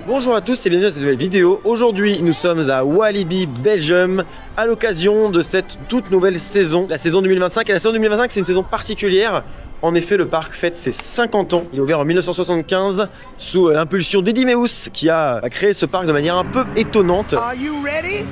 Bonjour à tous et bienvenue dans cette nouvelle vidéo. Aujourd'hui nous sommes à Walibi Belgium à l'occasion de cette toute nouvelle saison, la saison 2025. Et la saison 2025 c'est une saison particulière. En effet le parc fête ses 50 ans. Il est ouvert en 1975 sous l'impulsion d'Eddie Meus qui a créé ce parc de manière un peu étonnante. Are you ready?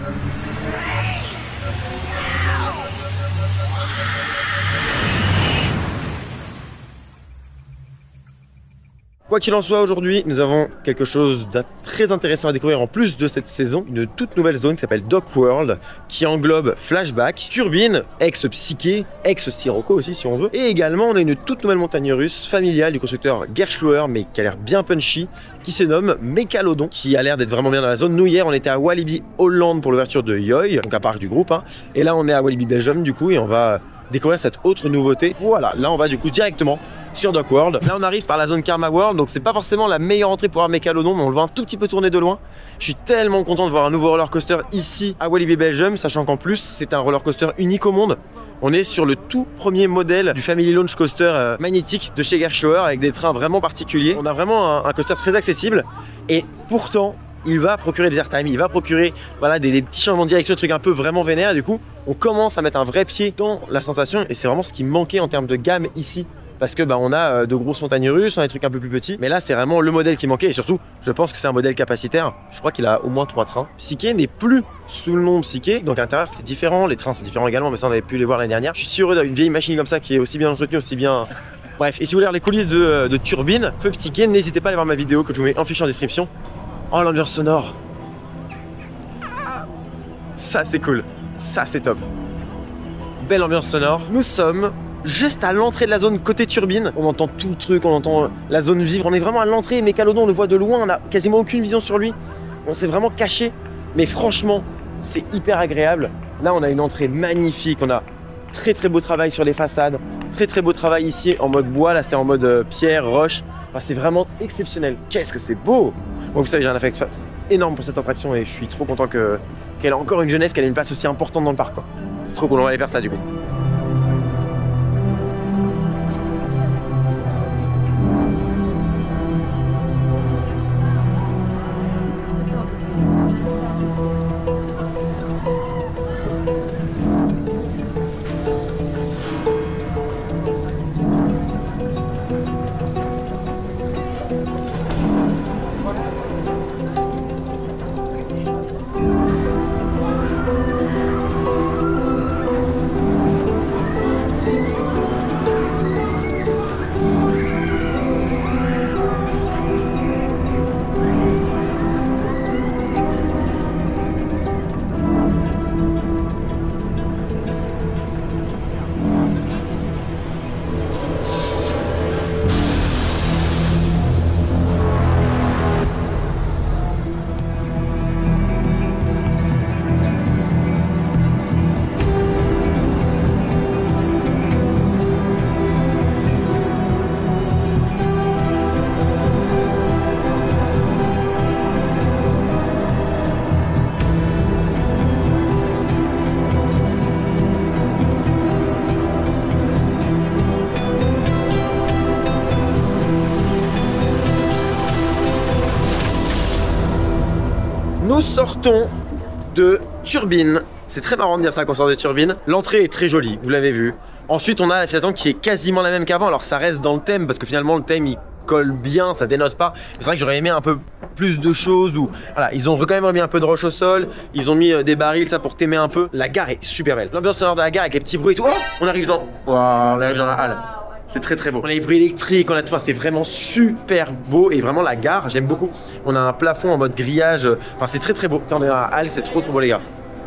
Quoi qu'il en soit, aujourd'hui, nous avons quelque chose de très intéressant à découvrir en plus de cette saison. Une toute nouvelle zone qui s'appelle Dock World, qui englobe Flashback, Turbine, ex-Psyché, ex-Sirocco aussi si on veut. Et également, on a une toute nouvelle montagne russe familiale du constructeur Gerstlauer, mais qui a l'air bien punchy, qui se nomme Mécalodon, qui a l'air d'être vraiment bien dans la zone. Nous, hier, on était à Walibi Holland pour l'ouverture de Yoy, donc un parc du groupe. Et là, on est à Walibi Belgium, du coup, et on va découvrir cette autre nouveauté. Voilà, là, on va du coup directement sur Dock World. Là on arrive par la zone Karma World, donc c'est pas forcément la meilleure entrée pour voir Mécalodon, mais on le voit un tout petit peu tourner de loin. Je suis tellement content de voir un nouveau roller coaster ici à Walibi Belgium, sachant qu'en plus c'est un roller coaster unique au monde. On est sur le tout premier modèle du Family Launch Coaster magnétique de chez Gerstlauer avec des trains vraiment particuliers. On a vraiment un coaster très accessible et pourtant il va procurer des airtime, il va procurer voilà, des petits changements de direction, des trucs un peu vraiment vénères. Du coup on commence à mettre un vrai pied dans la sensation et c'est vraiment ce qui me manquait en termes de gamme ici. Parce que on a de grosses montagnes russes, on a des trucs un peu plus petits. Mais là, c'est vraiment le modèle qui manquait. Et surtout, je pense que c'est un modèle capacitaire. Je crois qu'il a au moins 3 trains. Psyché n'est plus sous le nom Psyché. Donc à l'intérieur, c'est différent. Les trains sont différents également. Mais ça, on avait pu les voir l'année dernière. Je suis si heureux d'avoir une vieille machine comme ça qui est aussi bien entretenue, aussi bien... Bref, et si vous voulez voir les coulisses de Turbine, Feu Psyché, n'hésitez pas à aller voir ma vidéo que je vous mets en fiche en description. Oh, l'ambiance sonore. Ça, c'est cool. Ça, c'est top. Belle ambiance sonore. Nous sommes juste à l'entrée de la zone côté turbine. On entend tout le truc, on entend la zone vivre. On est vraiment à l'entrée. Mécalodon, on le voit de loin. On n'a quasiment aucune vision sur lui. On s'est vraiment caché. Mais franchement, c'est hyper agréable. Là, on a une entrée magnifique. On a très très beau travail sur les façades. Très très beau travail ici en mode bois. Là, c'est en mode pierre, roche. Enfin, c'est vraiment exceptionnel. Qu'est-ce que c'est beau! Bon, vous savez, j'ai un affect énorme pour cette attraction et je suis trop content qu'elle ait encore une jeunesse, qu'elle ait une place aussi importante dans le parc. C'est trop cool. On va aller faire ça du coup. Nous sortons de Turbine. C'est très marrant de dire ça quand on sort de Turbine. L'entrée est très jolie, vous l'avez vu. Ensuite, on a la file d'attente qui est quasiment la même qu'avant. Alors ça reste dans le thème parce que finalement le thème il colle bien, ça dénote pas. C'est vrai que j'aurais aimé un peu plus de choses où voilà, ils ont quand même remis un peu de roche au sol, ils ont mis des barils ça pour t'aimer un peu. La gare est super belle. L'ambiance sonore de la gare avec les petits bruits et tout. Oh, on arrive dans la halle. C'est très très beau. On a les bruits électriques, on a tout, c'est vraiment super beau et vraiment la gare, j'aime beaucoup. On a un plafond en mode grillage, enfin c'est très très beau. Putain, on est dans la halle, c'est trop beau les gars.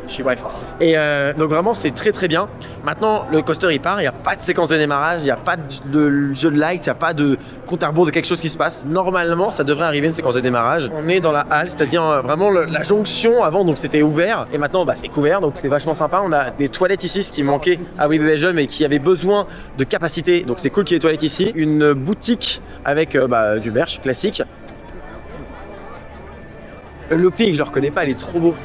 Je suis bref. Et donc vraiment c'est très très bien. Maintenant le coaster il part, il n'y a pas de séquence de démarrage, il n'y a pas de jeu de light, il n'y a pas de compte à rebours de quelque chose qui se passe. Normalement ça devrait arriver une séquence de démarrage. On est dans la halle, c'est-à-dire vraiment la jonction. Avant donc c'était ouvert et maintenant c'est couvert, donc c'est vachement sympa. On a des toilettes ici, ce qui manquait à Walibi Belgium et qui avait besoin de capacité, donc c'est cool qu'il y ait des toilettes ici. Une boutique avec du merch classique. Le looping je le reconnais pas, il est trop beau.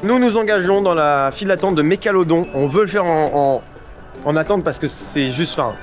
Nous nous engageons dans la file d'attente de Mécalodon. On veut le faire en attente parce que c'est juste... Enfin,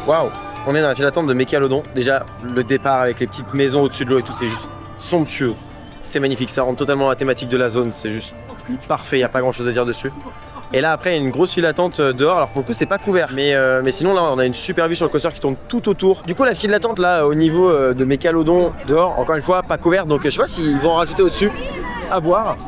waouh, on est dans la file d'attente de Mécalodon. Déjà, le départ avec les petites maisons au-dessus de l'eau et tout, c'est juste somptueux. C'est magnifique, ça rentre totalement dans la thématique de la zone, c'est juste parfait, il n'y a pas grand chose à dire dessus. Et là, après, il y a une grosse file d'attente dehors. Alors, pour le coup, c'est pas couvert. Mais sinon, là, on a une super vue sur le coaster qui tourne tout autour. Du coup, la file d'attente, là, au niveau de Mécalodon, dehors, encore une fois, pas couvert. Donc, je sais pas s'ils vont en rajouter au-dessus. À voir.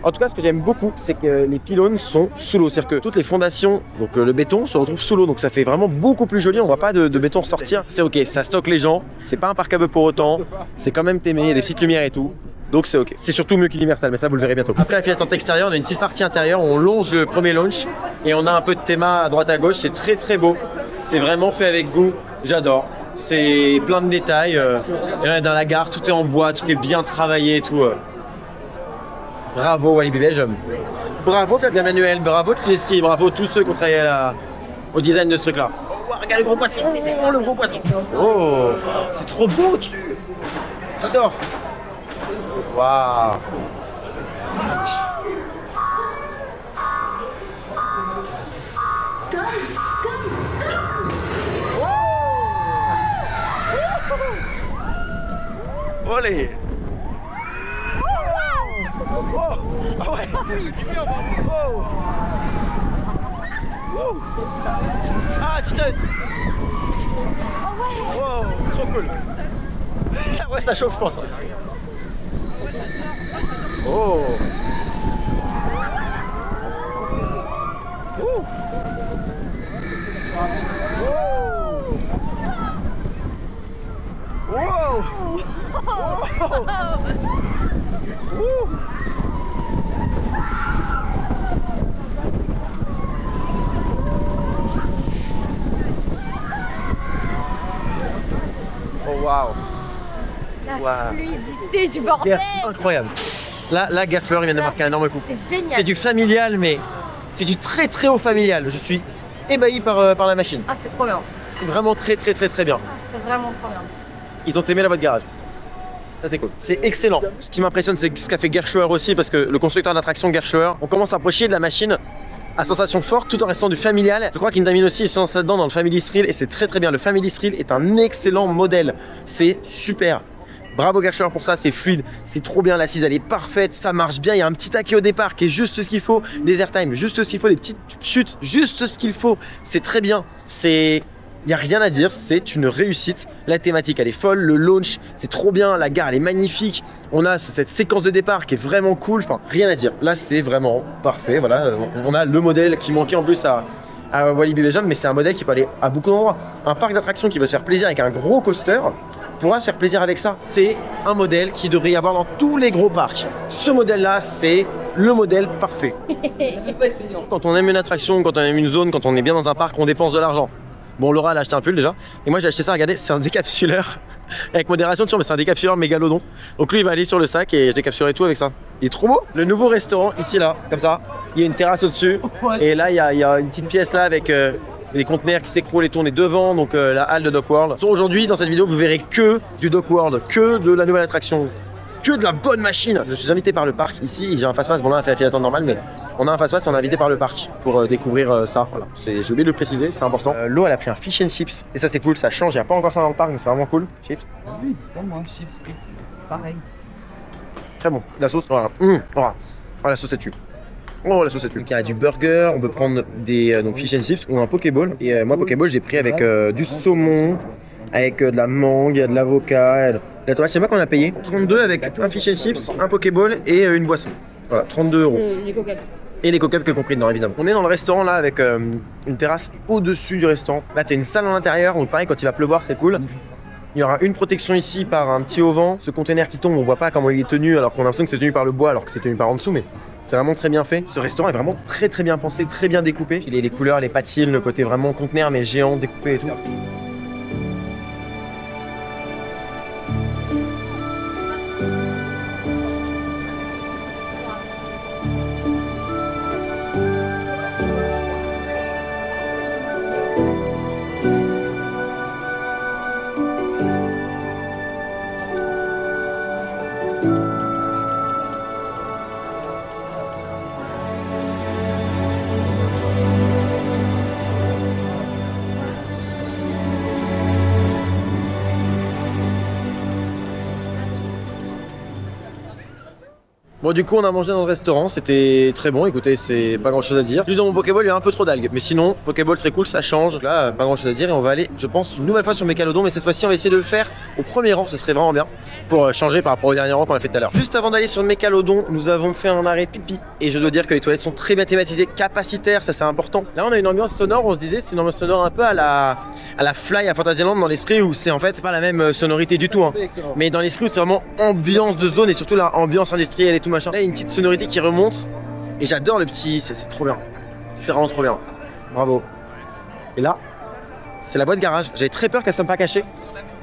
En tout cas, ce que j'aime beaucoup, c'est que les pylônes sont sous l'eau. C'est-à-dire que toutes les fondations, donc le béton, se retrouve sous l'eau. Donc ça fait vraiment beaucoup plus joli. On voit pas de béton ressortir. C'est ok, ça stocke les gens. C'est pas un parc à bœufs pour autant. C'est quand même témé, il y a des petites lumières et tout. Donc c'est ok. C'est surtout mieux qu'Universal, mais ça vous le verrez bientôt. Après la file d'attente extérieure, on a une petite partie intérieure où on longe le premier launch et on a un peu de théma à droite à gauche. C'est très très beau. C'est vraiment fait avec goût. J'adore. C'est plein de détails. Et là, dans la gare, tout est en bois, tout est bien travaillé et tout. Bravo Walibi Belgium. Bravo Fabien Manuel, bravo Clécy, bravo tous ceux qui ont travaillé au design de ce truc là. Oh, regarde le gros poisson, le gros poisson. Oh, c'est trop beau dessus. J'adore. Waouh. Olé. Oh, ah ouais. Oh. Oh. Ah, Titut. Wow, c'est trop cool. Ouais, ça chauffe, je pense. Oh. Wow. Wow. Oh waouh! La fluidité du bordel! Incroyable! Là, Gerfleur, il vient de marquer un énorme coup. C'est génial! C'est du familial, mais c'est du très très haut familial. Je suis ébahi par la machine. Ah, c'est trop bien! C'est vraiment très bien. Ah, c'est vraiment trop bien! Ils ont aimé la boîte garage. Ça c'est cool. C'est excellent. Ce qui m'impressionne, c'est ce qu'a fait Gerschauer aussi, parce que le constructeur d'attraction Gerschauer, on commence à approcher de la machine à sensation forte tout en restant du familial. Je crois qu'Intamin aussi se lance là-dedans dans le Family Thrill et c'est très très bien. Le Family Thrill est un excellent modèle. C'est super. Bravo Gerschauer pour ça, c'est fluide, c'est trop bien, l'assise elle est parfaite, ça marche bien, il y a un petit taquet au départ qui est juste ce qu'il faut, des airtime, juste ce qu'il faut, des petites chutes, juste ce qu'il faut, c'est très bien, il n'y a rien à dire, c'est une réussite. La thématique elle est folle, le launch c'est trop bien, la gare elle est magnifique, on a cette séquence de départ qui est vraiment cool, enfin rien à dire. Là c'est vraiment parfait, voilà, on a le modèle qui manquait en plus à Walibi Belgium, mais c'est un modèle qui peut aller à beaucoup d'endroits. Un parc d'attractions qui veut se faire plaisir avec un gros coaster pourra se faire plaisir avec ça. C'est un modèle qui devrait y avoir dans tous les gros parcs. Ce modèle là c'est le modèle parfait. Quand on aime une attraction, quand on aime une zone, quand on est bien dans un parc, on dépense de l'argent. Bon, Laura elle a acheté un pull déjà, et moi j'ai acheté ça, regardez, c'est un décapsuleur, avec modération toujours, mais c'est un décapsuleur mégalodon. Donc lui il va aller sur le sac et je décapsulerai tout avec ça. Il est trop beau. Le nouveau restaurant, ici là, comme ça, il y a une terrasse au-dessus, et là il y a une petite pièce là avec des conteneurs qui s'écroulent et tournent devant, donc la halle de Dock World. Aujourd'hui dans cette vidéo vous verrez que du Dock World, que de la nouvelle attraction, que de la bonne machine. Je suis invité par le parc ici, j'ai un fast-pass, bon là on a fait la file d'attente normale, mais on a un fast-pass et on est invité par le parc pour découvrir ça. Voilà. J'ai oublié de le préciser, c'est important. L'eau elle a pris un fish and chips et ça c'est cool, ça change, il n'y a pas encore ça dans le parc, mais c'est vraiment cool. Chips. Oui, moi, chips, frites, pareil. Très bon, la sauce, voilà. Voilà. Oh, la sauce est tue. Oh la sauce est tue. Donc il y a du burger, on peut prendre des donc fish and chips ou un pokéball. Et moi pokéball j'ai pris avec du saumon, avec de la mangue, de l'avocat, de la tomate. Je sais pas qu'on a payé 32 avec un fish and chips, un pokéball et une boisson. Voilà, 32 €. Les coca. Et les coca que compris dedans évidemment. On est dans le restaurant là avec une terrasse au-dessus du restaurant. Là t'as une salle à l'intérieur, donc pareil quand il va pleuvoir c'est cool. Il y aura une protection ici par un petit auvent. Ce container qui tombe, on voit pas comment il est tenu alors qu'on a l'impression que c'est tenu par le bois alors que c'est tenu par en dessous, mais c'est vraiment très bien fait. Ce restaurant est vraiment très bien pensé, très bien découpé. Il a les couleurs, les patines, le côté vraiment conteneur mais géant, découpé et tout. Bon, du coup on a mangé dans le restaurant, c'était très bon, écoutez, c'est pas grand chose à dire. Juste dans mon Pokéball il y a un peu trop d'algues, mais sinon Pokéball très cool, ça change. Donc là pas grand chose à dire et on va aller, je pense, une nouvelle fois sur Mégalodon, mais cette fois-ci on va essayer de le faire au premier rang, ça serait vraiment bien pour changer par rapport au dernier rang qu'on a fait tout à l'heure. Juste avant d'aller sur Mégalodon, nous avons fait un arrêt pipi et je dois dire que les toilettes sont très bien thématisées, capacitaires, ça c'est important. Là on a une ambiance sonore, on se disait c'est une ambiance sonore un peu à la Fly à Fantasyland dans l'esprit où c'est en fait pas la même sonorité du tout, hein. Mais dans l'esprit où c'est vraiment ambiance de zone et surtout la ambiance industrielle et tout machin. Là il y a une petite sonorité qui remonte et j'adore le petit, c'est trop bien, c'est vraiment trop bien, bravo. Et là c'est la boîte garage, j'avais très peur qu'elle soit pas cachée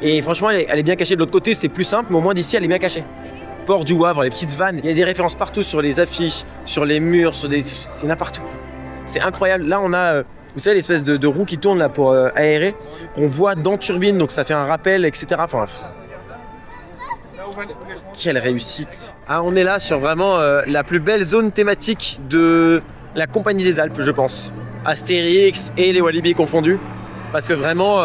et franchement elle est bien cachée. De l'autre côté c'est plus simple mais au moins d'ici elle est bien cachée. Port du Wavre, les petites vannes, il y a des références partout sur les affiches, sur les murs, sur des... c'est n'importe où, c'est incroyable. Là on a vous savez l'espèce de roue qui tourne là pour aérer, qu'on voit dans Turbine, donc ça fait un rappel, etc. Enfin, quelle réussite. Ah, on est là sur vraiment la plus belle zone thématique de la Compagnie des Alpes, je pense. Astérix et les Walibi confondus. Parce que vraiment,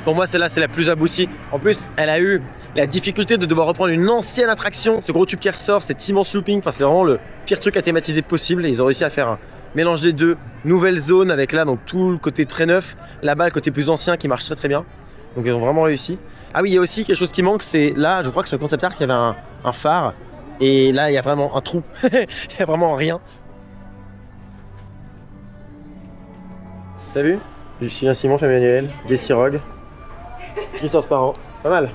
pour moi, celle-là, c'est la plus aboutie. En plus, elle a eu la difficulté de devoir reprendre une ancienne attraction. Ce gros tube qui ressort, cet immense looping, enfin, c'est vraiment le pire truc à thématiser possible. Et ils ont réussi à faire un mélange des deux. Nouvelle zone avec là, donc tout le côté très neuf. Là-bas, le côté plus ancien qui marche très bien. Donc, ils ont vraiment réussi. Ah oui, il y a aussi quelque chose qui manque, c'est là, je crois que sur le concept art, il y avait un phare. Et là, il y a vraiment un trou. Il y a vraiment rien. T'as vu? Julien Simon, Emmanuel, Jessie Rogue, Christophe Parent. Pas mal.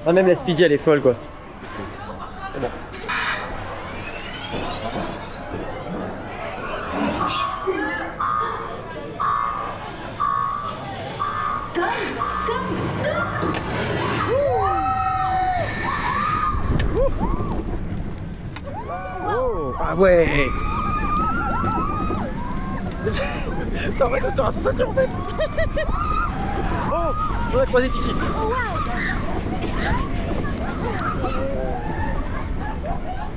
Ah, même la Speedy, elle est folle, quoi. C'est bon. Ah ouais. Ça va coaster à sensation en fait. Oh, on a croisé Tiki. Oh wow.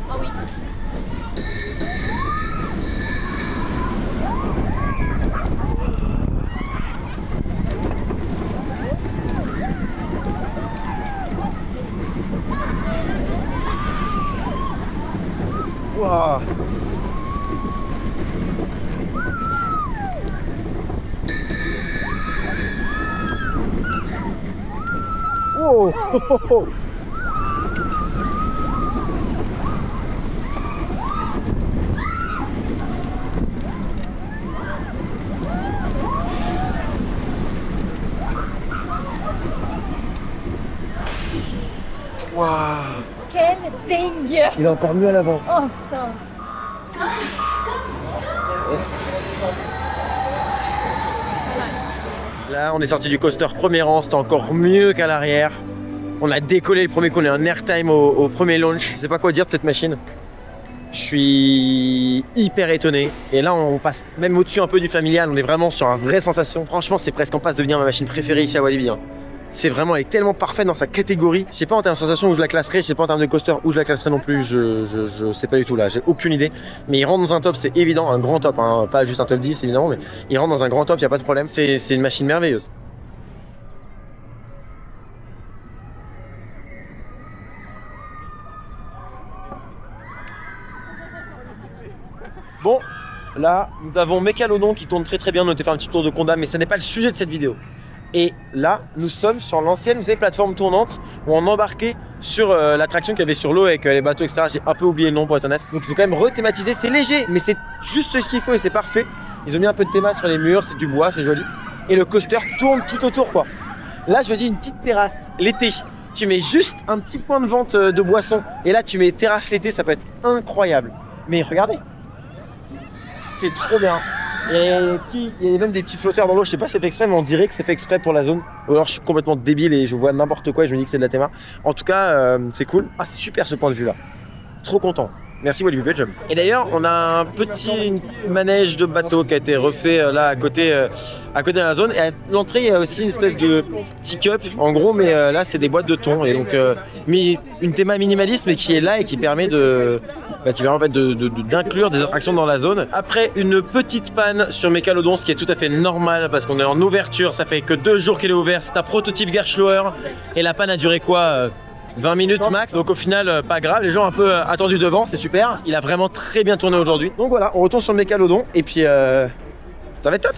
Oh oui. Wow. Oh, oh, oh, oh. Wow. Quel banger. Il est encore mieux à l'avant. Oh putain. Là, on est sorti du coaster premier rang, c'était encore mieux qu'à l'arrière. On a décollé le premier coup, on est en airtime au premier launch. Je sais pas quoi dire de cette machine. Je suis hyper étonné. Et là, on passe même au-dessus un peu du familial. On est vraiment sur une vraie sensation. Franchement, c'est presque en passe de devenir ma machine préférée ici à Walibi. C'est vraiment, elle est tellement parfaite dans sa catégorie. Je sais pas en termes de sensation où je la classerai, je sais pas en termes de coaster où je la classerai non plus, je sais pas du tout là, j'ai aucune idée. Mais il rentre dans un top, c'est évident, un grand top, hein. Pas juste un top 10 évidemment, mais il rentre dans un grand top, il n'y a pas de problème. C'est une machine merveilleuse. Bon, là, nous avons Mégalodon qui tourne très bien, on était faire un petit tour de Condam, mais ce n'est pas le sujet de cette vidéo. Et là, nous sommes sur l'ancienne, vous savez, plateforme tournante où on embarquait sur l'attraction qu'il y avait sur l'eau avec les bateaux, etc. J'ai un peu oublié le nom pour être honnête. Donc ils ont quand même rethématisé, c'est léger, mais c'est juste ce qu'il faut et c'est parfait. Ils ont mis un peu de théma sur les murs, c'est du bois, c'est joli. et le coaster tourne tout autour quoi. Là je me dis une petite terrasse l'été, tu mets juste un petit point de vente de boissons et là tu mets terrasse l'été, ça peut être incroyable. Mais regardez, c'est trop bien. Il y a même des petits flotteurs dans l'eau, je sais pas si c'est fait exprès, mais on dirait que c'est fait exprès pour la zone. Ou alors je suis complètement débile et je vois n'importe quoi et je me dis que c'est de la théma. En tout cas, c'est cool. Ah, c'est super ce point de vue là. Trop content. Merci Walibi Belgium. Et d'ailleurs, on a un petit manège de bateau qui a été refait là à côté de la zone. Et à l'entrée, il y a aussi une espèce de petit cup en gros, mais là, c'est des boîtes de thon. Et donc, une théma minimaliste, mais qui est là et qui permet en fait d'inclure des attractions dans la zone. Après une petite panne sur Mécalodon, ce qui est tout à fait normal parce qu'on est en ouverture, ça fait que 2 jours qu'il est ouvert. C'est un prototype Gerschlauer et la panne a duré quoi 20 minutes max, donc au final pas grave, les gens un peu attendus devant, c'est super. Il a vraiment très bien tourné aujourd'hui. Donc voilà, on retourne sur le Mécalodon et puis ça va être top.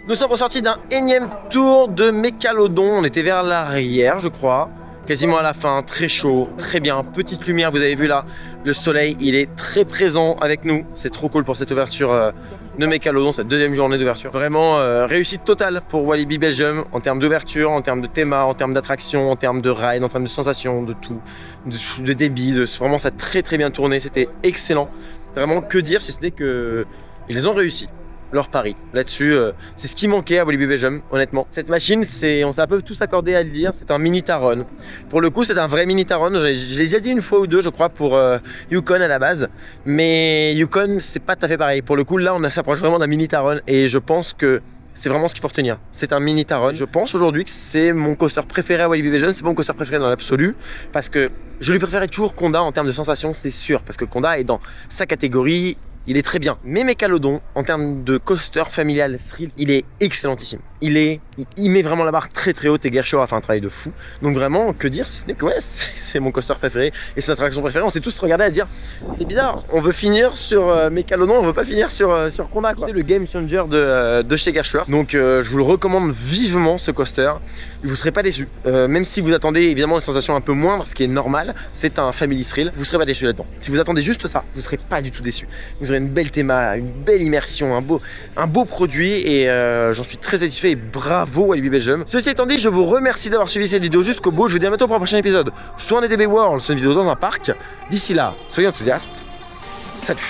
Nous sommes ressortis d'un énième tour de Mécalodon. On était vers l'arrière, je crois. Quasiment à la fin, très chaud, très bien. Petite lumière, vous avez vu là, le soleil, il est très présent avec nous. C'est trop cool pour cette ouverture de Mécalodon, cette deuxième journée d'ouverture. Vraiment réussite totale pour Walibi Belgium en termes d'ouverture, en termes de théma, en termes d'attraction, en termes de ride, en termes de sensations, de tout, de débit. Vraiment, ça a très très bien tourné. C'était excellent. Vraiment, que dire si ce n'est que ils ont réussi leur pari là-dessus, c'est ce qui manquait à Walibi Belgium, honnêtement. Cette machine, on s'est un peu tous accordé à le dire, c'est un mini Taron. Pour le coup, c'est un vrai mini Taron. Je l'ai déjà dit une fois ou deux, je crois, pour Yukon à la base. Mais Yukon, c'est pas tout à fait pareil. Pour le coup, là, on s'approche vraiment d'un mini Taron et je pense que c'est vraiment ce qu'il faut retenir. C'est un mini Taron. Je pense aujourd'hui que c'est mon coaster préféré à Walibi Belgium. C'est pas mon coaster préféré dans l'absolu parce que je lui préférais toujours Conda en termes de sensations, c'est sûr. Parce que Conda est dans sa catégorie. il est très bien. Mais Mécalodon, en termes de coaster familial thrill, il est excellentissime. Il met vraiment la barre très très haute et Gershor a fait un travail de fou. Donc vraiment, que dire si ce n'est que ouais, c'est mon coaster préféré et c'est notre attraction préférée. On s'est tous regardés à dire, c'est bizarre, on veut finir sur Mécalodon, on veut pas finir sur Conda. C'est le game changer de chez Gershor. Donc je vous le recommande vivement ce coaster. Vous serez pas déçus. Même si vous attendez évidemment une sensation un peu moindre, ce qui est normal, c'est un family thrill, vous serez pas déçus là-dedans. Si vous attendez juste ça, vous serez pas du tout déçus. Vous aurez une belle théma, une belle immersion, un beau produit et j'en suis très satisfait et bravo Walibi Belgium. Ceci étant dit, je vous remercie d'avoir suivi cette vidéo jusqu'au bout. Je vous dis à bientôt pour un prochain épisode, soit en DB World, soit une vidéo dans un parc. D'ici là, soyez enthousiastes. Salut!